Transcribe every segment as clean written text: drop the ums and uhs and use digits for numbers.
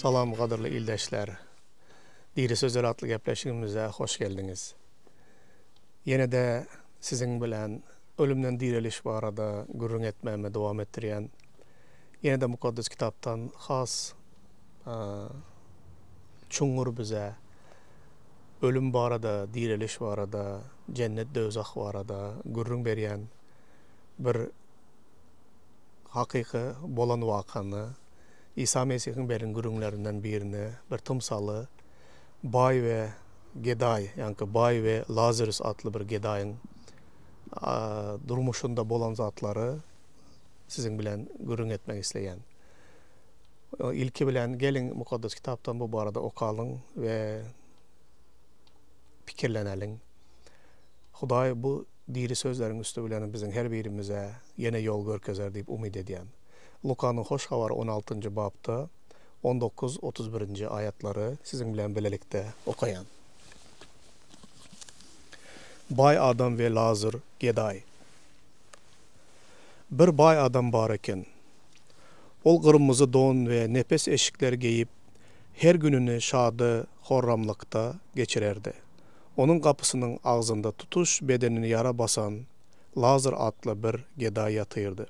Salam qadırlı ildeşler. Diri Sözler adlı gepleşigimize hoş geldiniz. Yine de sizin bilen ölümden diriliş barada gurrun etmeme devam ettiriyen yine de mukaddes kitaptan has çungur bize ölüm barada, diriliş barada, cennet dözak barada gurrun beriyen bir hakiki bolan vakanı İsa Mesih'in berin gurrunlarından birini bir tımsalı Bay ve Geday, yani Bay ve Lazarus adlı bir Geday'ın durmuşunda bolan zatları sizin bilen gurrun etmek isteyen. İlki bilen gelin mukaddes kitaptan bu arada okalın ve fikirlenelim. Huday bu diri sözlerin üstü bilen bizim her birimize yine yol görkezer deyip umid ediyen. Luka'nın hoş havarı 16. babda 19-31. ayetleri sizin bilen belelikte okayan. Bay adam ve Lazar Geday. Bir bay adam bar eken. Ol kırmızı don ve nefes eşikler giyip her gününü şadı horramlıkta geçirerdi. Onun kapısının ağzında tutuş bedenini yara basan Lazar adlı bir Geday yatırdı.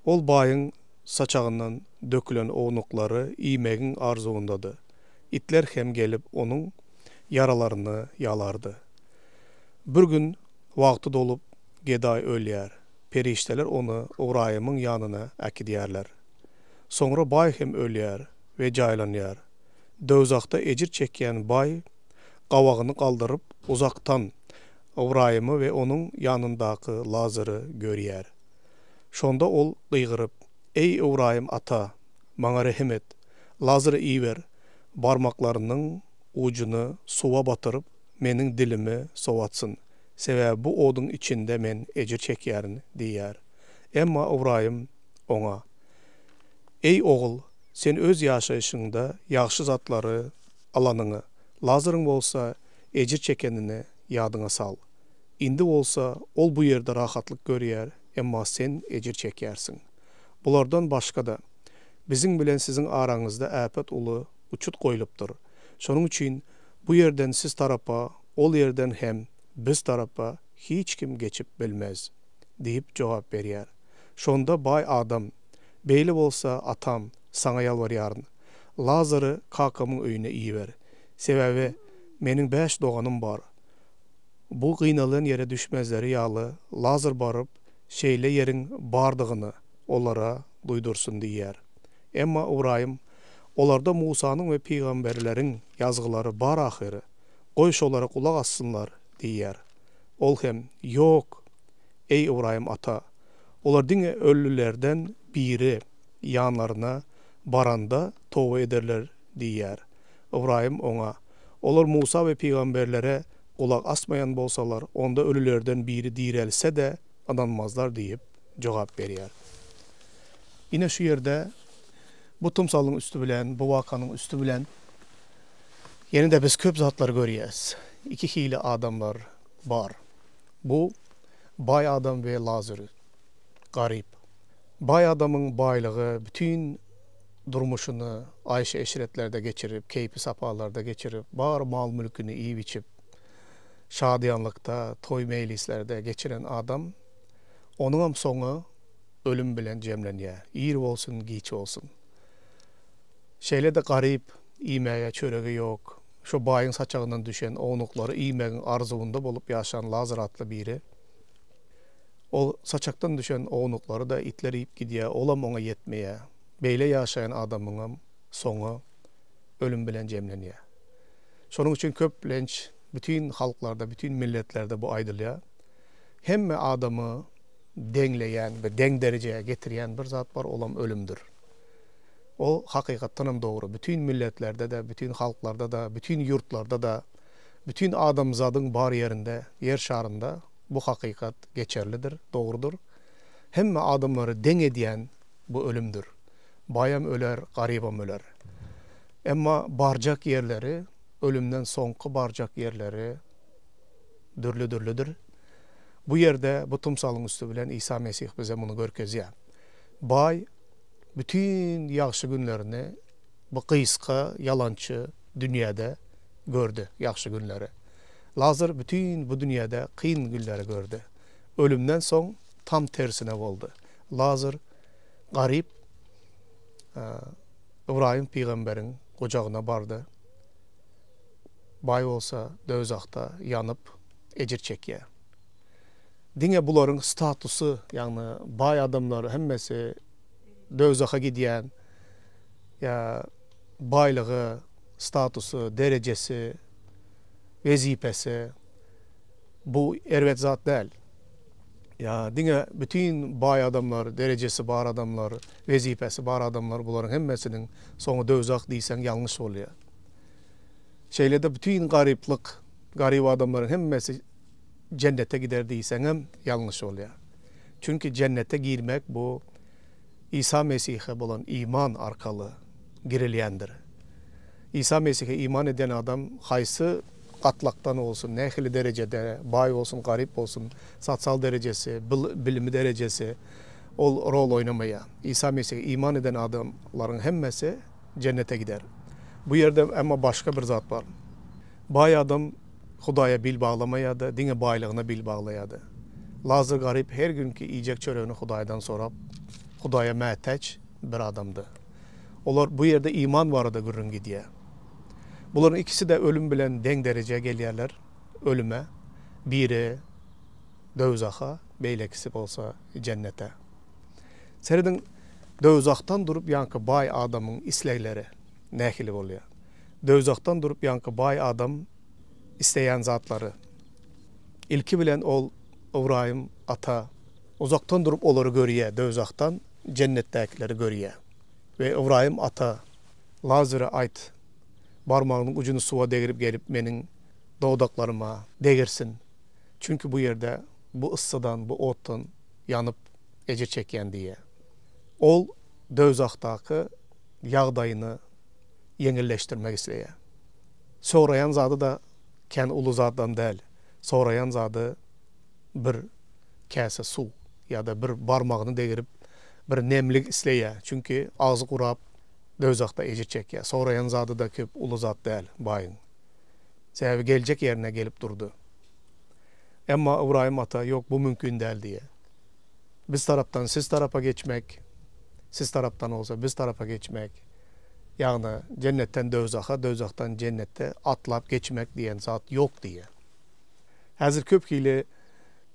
Ol bayın saçağından dökülen oğnukları iymegin arzuundadı. İtler hem gelip onun yaralarını yalardı. Bir gün vakti dolup Geday ölüyer. Perişteler onu Uğrayım'ın yanına akidiyerler. Sonra bay hem ölüyer ve caylanıyor. Dözakta ecir çekiyen bay qavağını kaldırıp uzaktan Uğrayım'ı ve onun yanındaki Lazar'ı görüyer. Şonda ol qıygırıp, "Ey Uğrayım ata, bana rahim et, Lazar'ı iyi ver, barmaklarının ucunu suva batırıp, menin dilimi sovatsın. Sebebi bu odun içinde men ecir çekiyerin" diyer. Emma Uğrayım ona, "Ey oğul, sen öz yaşayışında yaxşı zatları alanını, Lazar'ın bolsa ecir çekenini yadına sal. İndi olsa ol bu yerde rahatlık görüyer, emma sen ecir çekyersin. Bulardan başka da bizim bilen sizin aranızda afet ulu uçut koyulupdur. Şonun için bu yerden siz tarafa, ol yerden hem biz tarafa hiç kim geçip bilmez" deyip cevap veriyer. Şonda bay adam, "Beyli olsa atam sana yalvaryarın. Lazar'ı kakamın öyüne iyi ver. Sebebi menin 5 doğanım var. Bu kıynalığın yere düşmezleri yağlı Lazar barıp şeyle yerin bardığını onlara duydursun" diyer. Emma Uğrayım, "Olarda Musa'nın ve peygamberlerin yazgıları bar ahiri. Koyş olarak kulak assınlar" diyer. Ol hem, "Yok, ey Uğrayım ata, olar dine ölülerden biri yanlarına baranda tova ederler" diyer. Uğrayım ona, "Olar Musa ve peygamberlere kulak asmayan bolsalar, onda ölülerden biri direlse de ananmazlar" deyip cevap veriyor. Yine şu yerde bu tımsalın üstü bilen, bu vakanın üstü bilen yine de biz köp zatlar görüyoruz. İki hili adamlar var. Bu bay adam ve Lazar. Garip. Bay adamın baylığı bütün durmuşunu ayşe eşretlerde geçirip, keyfi sapalarda geçirip, bar mal mülkünü iyi biçip, şadiyanlıkta, toy meylislerde geçiren adam, onun sonu ölüm bilen cemleniyor. İyir olsun, giç olsun. Şeyle de garip, iymeye çöreği yok. Şu bayın saçağından düşen oğnukları iymeğin arzuunda bulup yaşayan Lazar adlı biri. O saçaktan düşen oğnukları da itler yiyip gidiyor, olam ona yetmeye. Beyle yaşayan adamın sonu ölüm bilen cemleniyor. Şunun için köp lenç, bütün halklarda, bütün milletlerde bu aydılıyor. Hem adamı dengleyen ve deng dereceye getiren bir zat var, olam ölümdür. O hakikattanım doğru. Bütün milletlerde de, bütün halklarda da, bütün yurtlarda da, bütün adamzadın bar yerinde, yer şarında bu hakikat geçerlidir, doğrudur. Hem adamları deng ediyen bu ölümdür. Bayam öler, garibam öler. Emma barcak yerleri, ölümden sonku barcak yerleri dürlüdür. Bu yerde bu tımsalın üstü bilen İsa Mesih bize bunu görkeziyor. Bay bütün yaxşı günlerini bu kıyıska, yalançı dünyada gördü yaxşı günleri. Lazır bütün bu dünyada kıyın günleri gördü. Ölümden son tam tersine oldu. Lazır garip İbrahim peygamberin kucağına bardı. Bay olsa dözakta yanıp ecir çekiye. Dine buların statusu, yani bay adamları hemmesi dözaka gidiyen, ya baylığı, statusu, derecesi, vezifesi bu ervet zat değil. Ya dine bütün bay adamlar, derecesi bar adamlar, vezifesi bar adamlar bunların hemmesinin sonu dözak değilsen yanlış oluyor. Şeylerde bütün garip adamların hemmesi cennete gider değilsen hem yanlış oluyor. Çünkü cennete girmek bu İsa Mesih'e olan iman arkalı girilyendir. İsa Mesih'e iman eden adam haysı katlaktan olsun, nehli derecede, bay olsun, garip olsun, satsal derecesi, bilimi derecesi rol oynamaya. İsa Mesih'e iman eden adamların hemmesi cennete gider. Bu yerde ama başka bir zat var. Bay adam Hudaya bil bağlamayadı, dine baylığına bil bağlayadı. Lazır garip her günkü yiyecek çöreğini Hudaya'dan sorap, Hudaya məteç bir adamdı. Onlar bu yerde iman vardı gürün gidiye. Bunların ikisi de ölüm bilen den dereceye geliyerler. Ölüme, biri dövzaka, beylekisi olsa cennete. Seridin dövzaktan durup yankı bay adamın isleyleri nehili oluyor. Dövzaktan durup yankı bay adam isteyen zatları. İlki bilen ol İbrahim ata uzaktan durup onları görüye, dövzaktan cennettekileri görüye. Ve İbrahim ata Lazır'a ait parmağının ucunu suya değirip gelip benim doğdaklarıma değirsin. Çünkü bu yerde bu ıssadan, bu ottan yanıp ecir çeken diye. Ol dövzaktaki yağdayını yengilleştirmek isteye. Sorayan zadı da ken ulu zatdan değil. Sorayan zadı bir kase su ya da bir parmağını değirip bir nemlik isteye. Çünkü ağzı kurap dövzakta ecir çekiyor. Sorayan zadı da köp ulu zat değil bayın. Sebebi gelecek yerine gelip durdu. Ama İbrahim ata yok bu mümkün değil diye. Biz taraftan siz tarafa geçmek, siz taraftan olsa biz tarafa geçmek, yani cennetten dövzaka, dövzaktan cennette atlap geçmek diyen zat yok diye. Hazır köpkiyle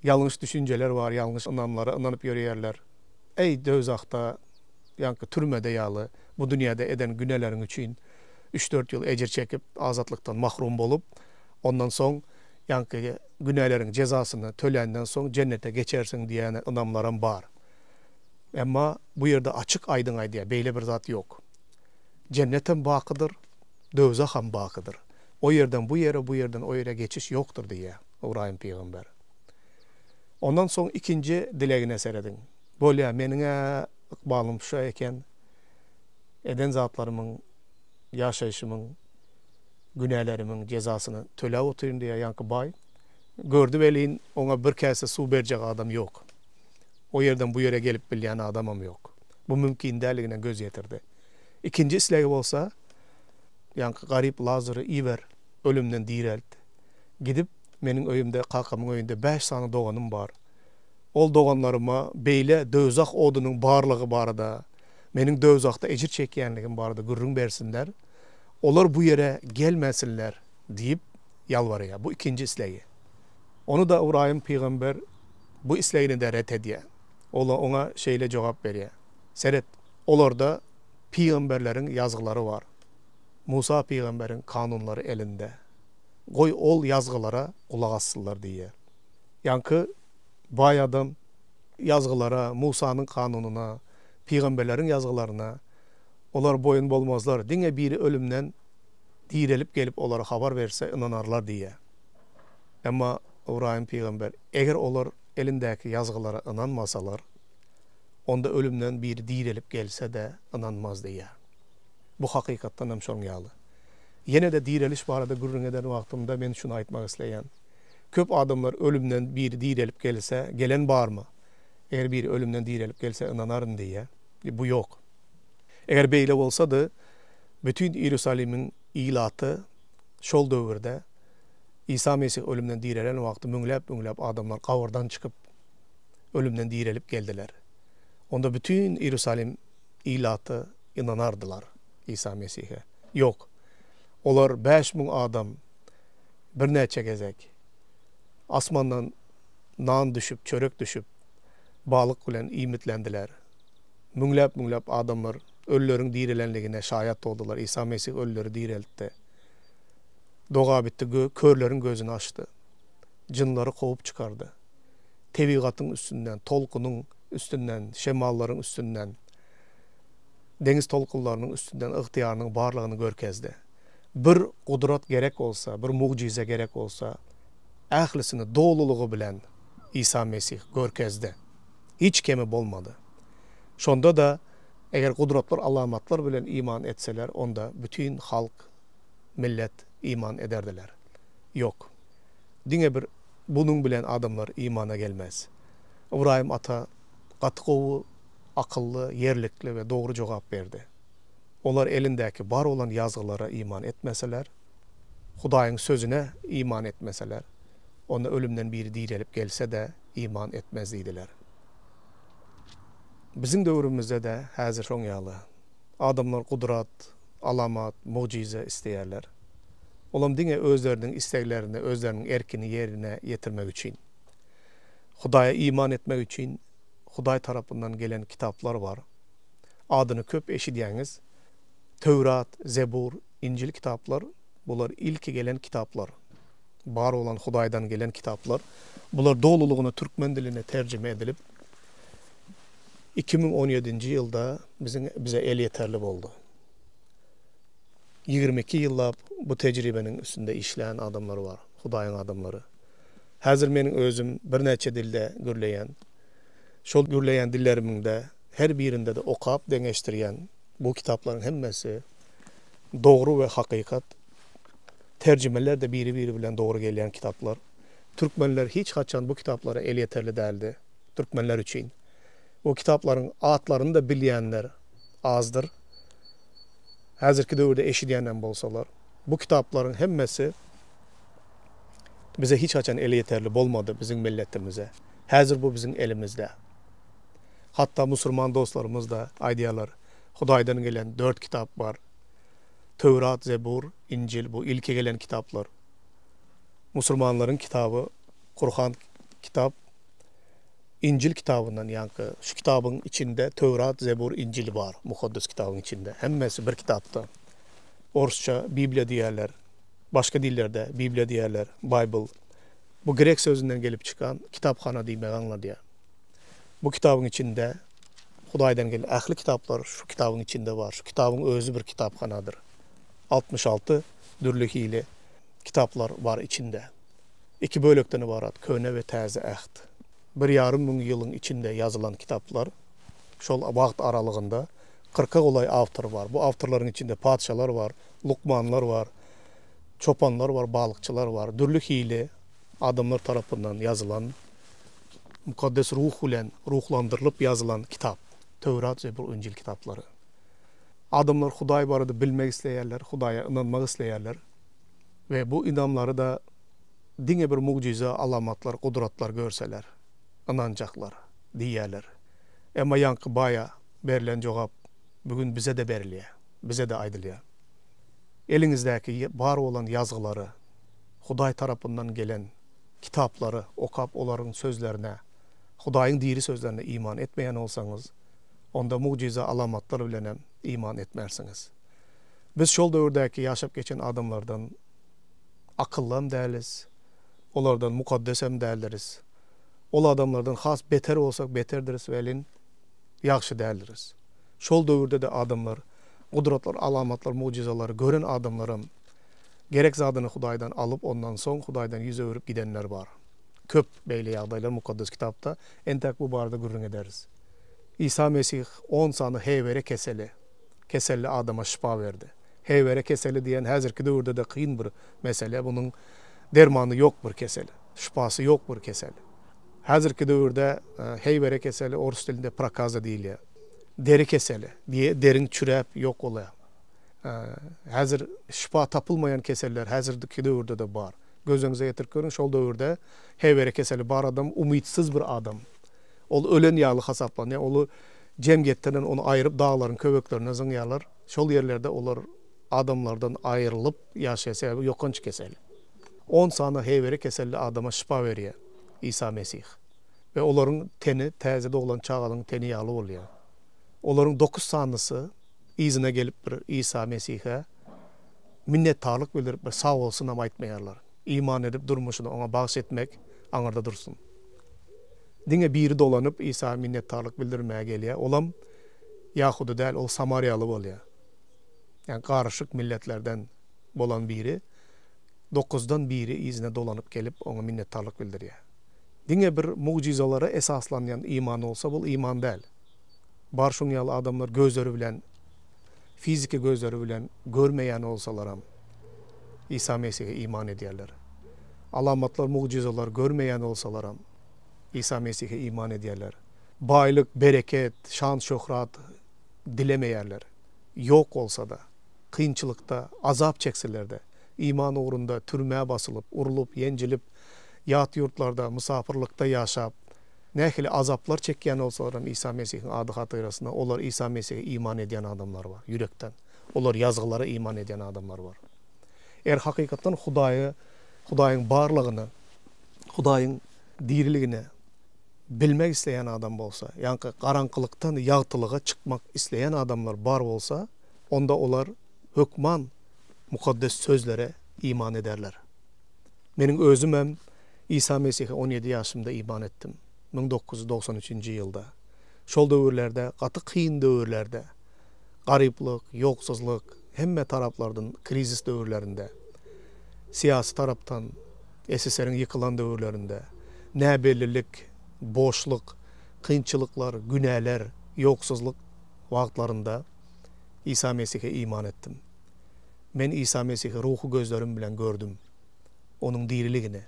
yanlış düşünceler var, yanlış inanlara inanıp yürüyerler. Ey dövzakta, yani türmede yağlı, bu dünyada eden günelerin için 3-4 yıl ecir çekip azatlıktan mahrum olup, ondan son yani günelerin cezasını tölenden son cennete geçersin diyen inanlarım var. Ama bu yerde açık aydın aydıya beyle bir zat yok. Cennetten bakıdır, dövzak ham bakıdır. O yerden bu yere, bu yerden o yere geçiş yoktur diye İbrahim peygamber. Ondan son ikinci dileğine seredin. Böyle menine ıkbalım şu eken, eden zatlarımın, yaşayışımın, günelerimin cezasını töle oturayım diye yankı bay. Gördü veliğin ona bir kese su verecek adam yok. O yerden bu yere gelip bilen adamım yok. Bu mümkün değerliğine göz yetirdi. İkinci isleği olsa, yankı garip Lazır'ı iver, ölümden direlt. Gidip, benim öyümde, kalkamın öyünde 5 tane doğanım var. Ol doğanlarıma beyle dövzak odunun barlığı barada, benim dövzakta ecir çekiyenliğim barada gürrün versinler. Onlar bu yere gelmesinler deyip yalvarıyor. Bu ikinci isleği. Onu da İbrahim peygamber bu isleğini de ret ediyor. Ona şeyle cevap veriyor. Seret, olarda peygamberlerin yazgıları var. Musa peygamberin kanunları elinde. Koy ol yazgılara kulak assınlar diye. Yankı bay adam yazgılara, Musa'nın kanununa, peygamberlerin yazgılarına olar boyun bolmazlar. Dine biri ölümden direlip gelip onlara haber verse inanarlar diye. Ama İbrahim peygamber eğer olar elindeki yazgılara inanmasalar, onda ölümden biri direlip gelse de inanmaz diye. Bu hakikattan hem şon yalı. Yine de direliş barada gürrün eden vaktimde ben şunu aytmak isteyen. Köp adamlar ölümden biri direlip gelse, gelen var mı? Eğer biri ölümden direlip gelse inanarım diye. Bu yok. Eğer beyle olsa da Bütün Ýerusalimin ilatı şol döwürde İsa Mesih ölümden direlen wagty müňläp adamlar gawurdan çykyp ölümden direlip geldiler. Onda bütün Ýerusalim ilatı inanardylar İsa Mesih'e. Yok. Olar 5.000 adam bir neçe gezek asmandan nan düşüp, çörek düşüp balık bilen imitlendiler. Müňläp adamlar ölülerin direlenligine şayat oldular. İsa Mesih ölüleri direltdi. Doga bitti, körlerin gözünü açtı. Cınları kovup çıkardı. Tebigatın üstünden, tolkunun üstünden, şemalların üstünden, deniz tolkunlarının üstünden ihtiyarının barlığını görkezdi. Bir kudrat gerek olsa, bir mucize gerek olsa, ählisini doluluğu bilen İsa Mesih görkezdi. Hiç kemi bolmadı. Şonda da eğer kudratlar, alamatlar bilen iman etseler, onda bütün halk, millet iman ederdiler. Yok. Dine bir bunun bilen adamlar imana gelmez. İbrahim ata gatygowy, akıllı, yerlikli ve doğru cevap verdi. Onlar elindeki bar olan yazgılara iman etmeseler, Hudaýyň sözüne iman etmeseler, onda ölümden biri direlip gelse de iman etmezdiler. Bizim döwrümizde de häzir şoň ýaly. Adamlar kudrat, alamat, mucize isteýärler. Olam dine özlerinin isteklerini, özlerinin erkini yerine getirmek için, Hudaýa iman etmek için, Hudaý tarapyndan gelen kitaplar var. Adyny köp eşidýäňiz. Tövrat, Zebur, İncil kitaplar, bular ilki gelen kitaplar. Bar olan Hudaýdan gelen kitaplar. Bular doluluğuna Türkmen diline tercüme edilip 2017 ýylda bize el yeterli boldu. 22 ýyllap bu tejribenin üstünde işleyen adamlar var, Hudaýyň adamları. Häzir meniň özüm bir neçe dilde gürleýän, şol gürleýän dillerimde her birinde de okap deňeşdirýän bu kitapların hemmesi doğru ve hakikat. Tercümeler de biri bilen doğru gelýän kitaplar. Türkmenler hiç haçan bu kitaplara el yeterli däldi. Türkmenler üçin. O kitapların atlarını da bilýänler azdır. Häzirki döwürde eşidýänden bolsalar, bu kitapların hemmesi bize hiç haçan el yeterli bolmadı bizim milletimize. Häzir bu bizim elimizde. Hatta musulman dostlarımız da aýdýarlar, Hudaýdan gelen 4 kitap var. Tövrat, Zebur, İncil, bu ilki gelen kitaplar. Musulmanların kitabı, Kur'an kitap, İncil kitabından yankı. Şu kitabın içinde Tövrat, Zebur, İncil var. Mukaddes kitabın içinde. Hemmesi bir kitapta. Orsça Biblia diýerler. Başka dillerde Biblia diýerler. Bible. Bu Grek sözünden gelip çıkan kitapxana diýmek anladyar. Bu kitabın içinde Hudaýdan gelen ähli kitaplar şu kitabın içinde var. Şu kitabın özü bir kitapxanadır. 66 dürlük ile kitaplar var içinde. 2 bölekden ibarat. Köne ve täze ähd. 1,5 müň ýylyň içinde yazılan kitaplar. Şol wagt aralygynda 40'a golay awtor var. Bu awtorlaryň içinde padşalar var, lukmanlar var, çopanlar var, balıkçılar var. Dürlük ile adamlar tarapyndan yazılan, mukaddes ruh bilen ruhlandyrılıp yazılan kitap. Tövrat, Zebur, İncil kitapları. Adamlar Hudaý barada bilmek isleýärler, Hudaýa inanmak isleýärler. Ve bu inanmları da dine bir mucize, alamatlar, kudratlar görseler, inanjaklar, diýerler. Emma yankı baýa berilen jogap bugün bize de berilýär, bize de aýdylýar. Elinizdäki bar olan yazgylary, Hudaý tarapyndan gelen kitapları okap olaryň sözlerine, Hudaýyň diri sözlerine iman etmeyen olsanız, onda mucize alamatlar bilen iman etmersiňiz. Biz şol döwürdäki ýaşap geçen adamlardan akyllam däliz, olardan mukaddesem däldiris. Ol adamlardan has beter olsak beterdiris welin ýaxşy däldiris. Şol döwürde de adamlar, kudratlar, alamatlar, mucizelary gören adamlarym gerek zadyny Hudaýdan alıp ondan soň Hudaýdan ýüz öwürüp gidenler bar. Köp beýle ýagdaýlar mukaddes kitapda entek bu barada gürrüň ederiz. İsa Mesih 10 sany heýbere keselli adama şifa verdi. Heýbere keseli diýen häzirki döwürde de kıyın bir mesele. Bunyň dermanı yok bir keseli. Şifasy yok bir keseli. Häzirki döwürde heýbere keseli orus dilinde prakaza diýilýär. Deri keseli diye derin çürep yok olýar. Hazır şifa tapılmayan keseller hazırdaki dövrde de var. Gözünüze getirip görün, şol dövrde hevere keseli bar adam, umitsız bir adam. Ol ölen yağlı hasaplanıyor. Olu cemgiyetten onu ayırıp dağların köbeklerine zıngyalar. Şol yerlerde olur adamlardan ayrılıp yaşaya sebebi yokunç keseli. 10 sana hevere keselli adama şifa veriyor İsa Mesih. Ve onların teni, tezede olan çağalın teni yağlı oluyor. Onların 9 sanısı izine gelip bir İsa Mesih'e minnettarlık bildirip bir sağ olsun ama aytmayarlar. İman edip durmuşunu ona bahsetmek anarda dursun. Dine biri dolanıp İsa minnettarlık bildirmeye geliyor. Olam Yahudu değil, o Samaryalı oluyor. Yani karışık milletlerden olan biri 9'dan biri izine dolanıp gelip ona minnettarlık bildiriyor. Dine bir mucizalara esaslanyan iman olsa bu iman değil. Barşunyalı adamlar gözleri bilen, fiziki gözleri bilen görmeyen olsalar İsa Mesih'e iman ediyorlar. Alamatlar, mucizalar görmeyen olsalar İsa Mesih'e iman ediyorlar. Baylık, bereket, şan, şöhrat dilemeyerler. Yok olsa da, kıyınçılıkta, azap çekseler de, iman uğrunda türmeye basılıp, urulup, yencilip, yat yurtlarda, misafirlikte yaşap, nehli azaplar çekken olsalar İsa Mesih'in adı hatırasında, onlar İsa Mesih'e iman ediyen adamlar var, yürekten. Onlar yazgılara iman ediyen adamlar var. Eğer hakikaten Hudayın barlığını, Hudayın diriligini bilmek isteyen adam olsa, yani karanlıktan yağtılığa çıkmak isteyen adamlar bar olsa, onda onlar hükman mukaddes sözlere iman ederler. Benim özüm hem İsa Mesih'e 17 yaşımda iman ettim. 1993 yılda. Şol dövrlerde, katı kıyın dövrlerde, gariplik, yoksuzluk, hemme taraflardan krizis dövrlerinde, siyasi taraftan, SSR'in yıkılan dövrlerinde, ne belirlik, boşluk, kıyınçılıklar, günahlar, yoksuzluk vaktlarında İsa Mesih'e iman ettim. Ben İsa Mesih'i ruhu gözlerim bilen gördüm. Onun diriligine,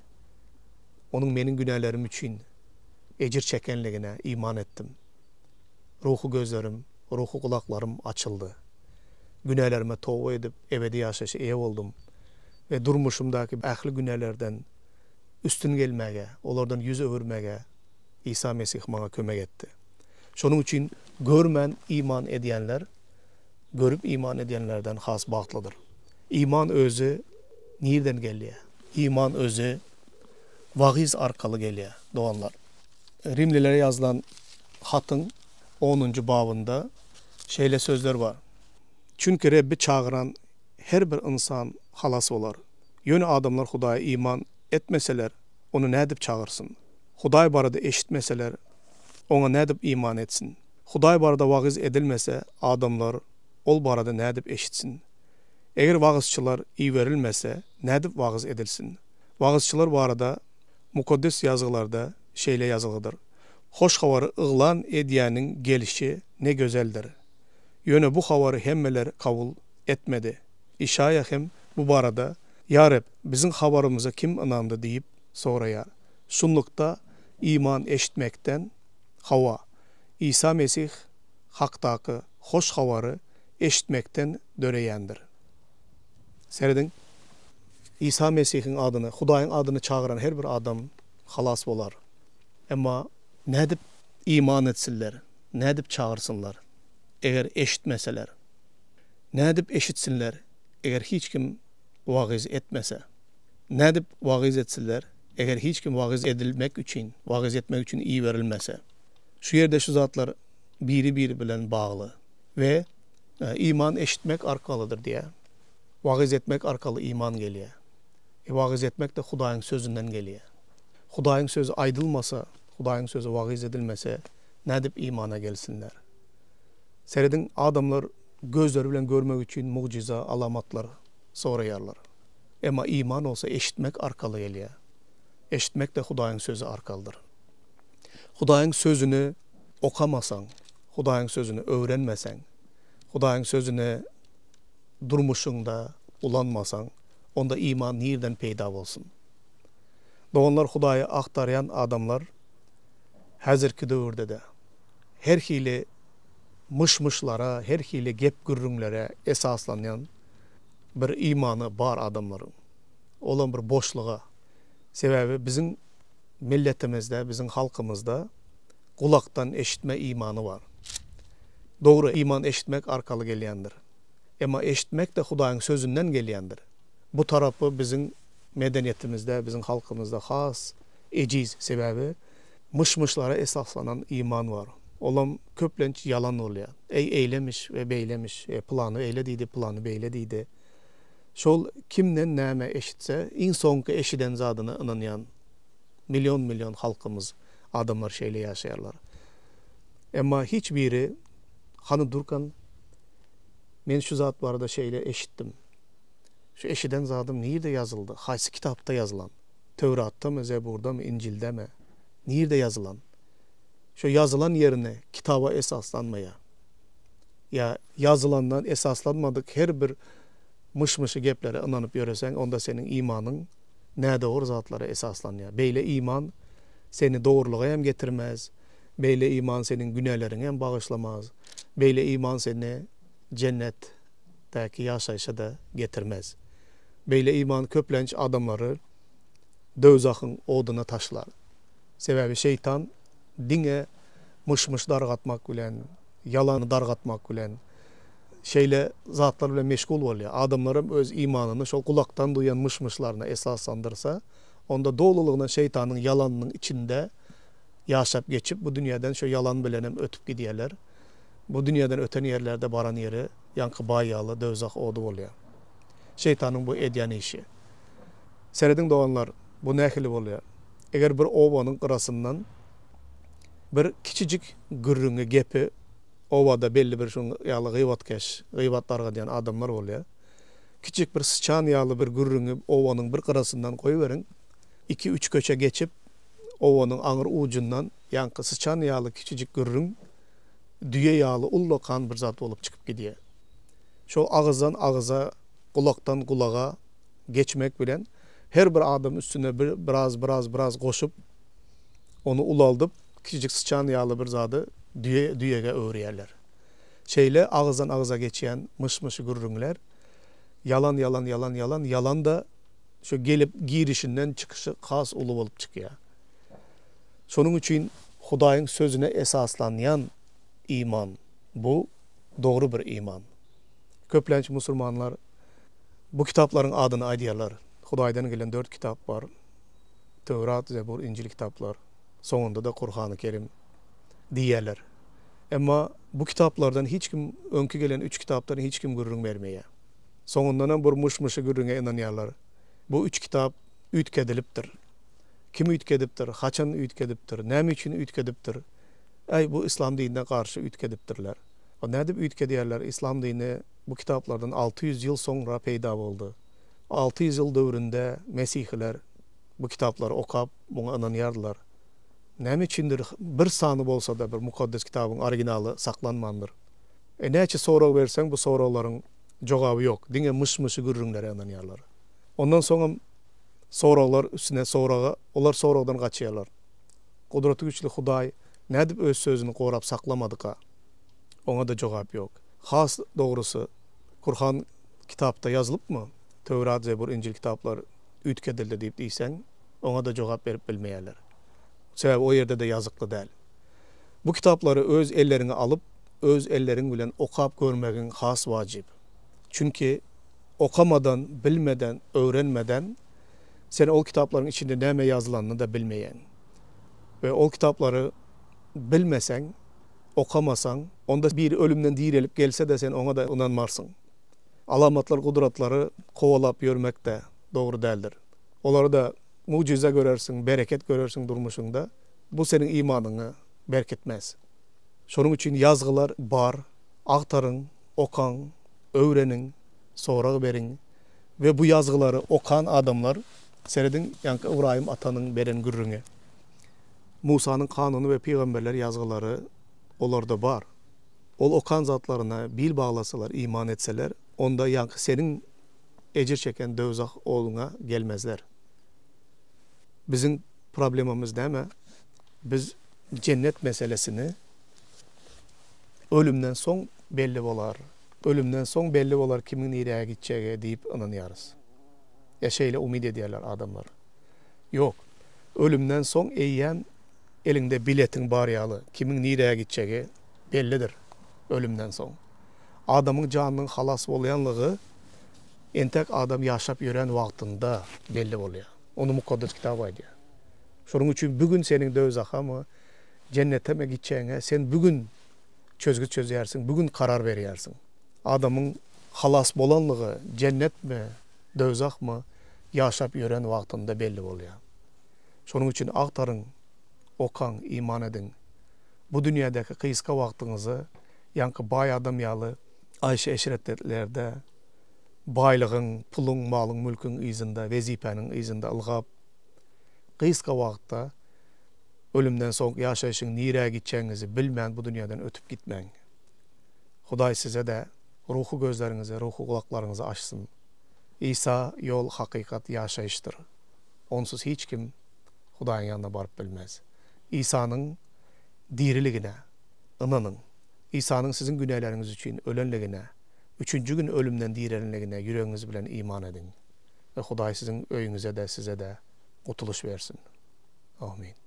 onun benim günahlarım için ecir çekenliğine iman ettim. Ruhu gözlerim, ruhu kulaklarım açıldı. Günahlarıma tövbe edip ebedi yaşayışa ev oldum. Ve durmuşumdaki ahli günahlardan üstün gelmeye, onlardan yüz öğürmeye İsa Mesih bana kömek etti. Şunun için görmen iman edenler, görüp iman edenlerden has bağlıdır. İman özü nereden geliyor? İman özü vahiz arkalı geliyor doğanlar. Rimlilere yazılan hatın 10. babında şeyle sözler var. Çünkü Rabbi çağıran her bir insan halas olar. Yönü adamlar Hudaya iman etmeseler onu ne edip çağırsın? Huday barada eşitmeseler ona ne edip iman etsin? Huday barada vahiz edilmese adamlar ol barada ne edip eşitsin? Eğer vağızçılar iyi verilmese ne edip vağız edilsin? Vağızçılar barada mukaddes yazılarda şeyle yazılıdır. Hoş havarı ığlan ediyenin gelişi ne güzeldir. Yönü bu havarı hemmeler kabul etmedi. İşaya hem bu barada ya Rab bizim havarımıza kim inandı deyip sorayar. Şunlukta iman eşitmekten hava. İsa Mesih haktaki hoş havarı eşitmekten döreyendir. Seyredin. İsa Mesih'in adını, Hudayın adını çağıran her bir adam halas olar. Ama ne edip iman etsinler, ne edip çağırsınlar, eğer eşitmeseler, ne edip eşitsinler, eğer hiç kim vagiz etmese, ne edip vagiz etsinler, eğer hiç kim vagiz edilmek için, vagiz etmek için iyi verilmese. Şu yerde şu zatlar biri bilen bağlı ve iman eşitmek arkalıdır diye. Vagiz etmek arkalı iman geliyor. Vagiz etmek de Hudayın sözünden geliyor. Hudayın sözü aydılmasa, Hudayın sözü vagiz edilmese ne edip imana gelsinler. Seyredin adamlar gözleri bilen görmek için mucize, alamatlar sorayarlar. Ama iman olsa eşitmek arkalı geliyor. Eşitmek de Hudayın sözü arkalıdır. Hudayın sözünü okamasan, Hudayın sözünü öğrenmesen, Hudayın sözünü durmuşunda ulanmasan, onda iman nereden peyda olsun? Doğanlar Hudayı aktarayan adamlar hazırki dövrde de her hili mışlara, her hile gep gürrünlere esaslanan bir imanı bar adamların. Olan bir boşluğa. Sebebi bizim milletimizde, bizim halkımızda kulaktan eşitme imanı var. Doğru iman eşitmek arkalı geliyendir. Ama eşitmek de Hudayın sözünden geliyendir. Bu tarafı bizim medeniyetimizde, bizim halkımızda has, eciz sebebi mışlara esaslanan iman var. Olan köplenç yalan oluyor. Eylemiş ve beylemiş. Planı eyle deydi, planı beyle deydi. Şol kimden näme eşitse, in sonki eşiden zadına inanyan milyon halkımız, adamlar şeyle yaşayarlar. Ama hiçbiri hanı durkan, men şu zat barada şeyle eşittim. Şu eşiden zadım nerede yazıldı? Haysi kitapta yazılan? Tevrat'ta mı, Zebur'da mı, İncil'de mi? Nerede yazılan? Şu yazılan yerine kitaba esaslanmaya. Ya yazılandan esaslanmadık her bir mışı geplere inanıp yöresen, onda senin imanın ne doğru zatlara esaslanıyor. Beyle iman seni doğruluğa hem getirmez. Beyle iman senin günahlarını hem bağışlamaz. Beyle iman seni cennetteki yaşayışa da getirmez. Beyle iman köplenç adamları dözakın oduna taşlar. Sebebi şeytan dine mış dargatmak bilen, yalanı dargatmak bilen, şeyle zatlar bilen meşgul oluyor. Adamlarım öz imanını şol kulaktan duyan mışlarına esaslandırsa, onda doğruluğuna şeytanın yalanının içinde yaşap geçip bu dünyadan şu yalan bilenem ötüp gidiyorlar. Bu dünyadan öten yerlerde baran yeri yankı bayalı dözak odu oluyor. Şeytanın bu edyan işi. Seredin doğanlar bu nehli oluyor. Eğer bir ovanın qırasından bir kiçicik gürrüngü gepi ovada belli bir şun yalı gıybatlarga diyen adamlar oluyor. Küçük bir sıçan yalı bir gürrüngü ovanın bir qırasından koyuverin. 2-3 köçe geçip ovanın ağır ucundan yankı sıçan yalı küçücük gürrüng düye yalı ullokan bir zat olup çıkıp gidiyor. Şu ağızdan ağıza, kulaktan kulağa geçmek bilen her bir adam üstüne biraz koşup onu ulaldıp küçücük sıçan yağlı bir zadı düyege öğreyerler. Şeyle ağızdan ağıza geçen mış gürrüngler yalan da şu gelip girişinden çıkışı khas ulu olup çıkıyor. Şunun için Hudayın sözüne esaslanyan iman bu doğru bir iman. Köplenç Müslümanlar bu kitapların adını aydiyalar. Hudaydan gelen 4 kitap var. Tevrat, Zebur, İncil kitaplar. Sonunda da Kur'an-ı Kerim diyerler. Ama bu kitaplardan hiç kim, önkü gelen 3 kitaptan hiç kim gürrün vermeye. Sonundan bir mışı gürrüne inanıyorlar. Bu 3 kitap ütkediliptir. Kim ütkediptir? Haçan ütkediptir? Näme için ütkediptir? Bu İslam dinine karşı ütkediptirler. O ne dip ütkediyerler? İslam dini bu kitaplardan 600 yıl sonra peyda oldu. 600 yıl dövründe Mesihliler bu kitapları okap, buna inanıyardılar. Näme içindir? Bir sanı bolsa da bir mukaddes kitabın orijinali saklanmandır. Näçe soru versen bu soruların cevabı yok. Dine mış gürrünlere inanıyarlar. Ondan sonra sorular üstüne soruğa, onlar sorudan kaçıyorlar. Kudreti güçlü Huday ne dip öz sözünü korap saklamadık ha? Ona da cevap yok. Has doğrusu Kur'an kitapta yazılıp mı? Tevrat, Zebur, İncil kitaplar ütkedildi deyip deysen, ona da cevap verip bilmeyerler. Sebebi o yerde de yazıklı değil. Bu kitapları öz ellerine alıp, öz ellerin bilen okap görmekin has vacip. Çünkü okamadan, bilmeden, öğrenmeden, sen o kitapların içinde näme yazılanını da bilmeyen. Ve o kitapları bilmesen, okamasan, onda bir ölümden dirilip gelse de sen ona da inanmarsın. Alamatlar, kudretleri kovalap yürümek de doğru değildir. Onları da mucize görersin, bereket görersin durmuşunda. Bu senin imanını berketmez. Şunun için yazgılar bar, aktarın, okan, öğrenin, sonra verin. Ve bu yazgıları okan adamlar, seredin yankı İbrahim atanın beren gürrüne. Musa'nın kanunu ve peygamberler yazgıları olarda bar. Ol okan zatlarına bil bağlasalar, iman etseler, onda yankı senin ecir çeken dövzak oğluna gelmezler. Bizim problemimiz değil mi? Biz cennet meselesini ölümden soň belli bolar. Ölümden soň belli bolar kimin nereye gideceği deyip inanýarys. Şeýle umid edýärler adamlar. Yok. Ölümden soň eýýän elinde biletin bar ýaly, kimin nereye gideceği bellidir ölümden soň. Adamın janynyň halas bolýanlygy entek adam yaşap ýören wagtynda belli bolýar. Onu mukaddes kitap aýdýar. Şonuň üçin bugün seniň dözahamy cennete mi gideceğine sen bugün çözýärsiň, bugün karar berýärsiň. Adamın halas bolanlygy cennet mi, dözah mı yaşap ýören wagtynda belli bolýar. Şonuň üçin agtaryň, okaň, iman edin. Bu dünýädäki kıyıska wagtyňyzy ýanky bay adam ýaly aýşa eşretlerde baylygyň, puluň, malyň, mülküň yzynda, wezipäniň yzynda ılgap kıyıska wagtda ölümden soň ýaşaýyşyň nirä gitçeňizi bilmän bu dünýäden ötüp gitmäň. Hudaý size de ruhu gözlerinizi, ruhu kulaklaryňyzy açsın. İsa yol, hakikat, ýaşaýyşdyr. Onsuz hiç kim Hudaýyň ýanyna baryp bilmez. İsa'nın diriligine, inanyň. İsa'nın sizin günahlarınız üçin ölenligine, üçüncü gün ölümden dirilenligine yüreğiniz bilen iman edin. Ve Hudaý sizin öýüňize de size de gutuluş versin. Amin.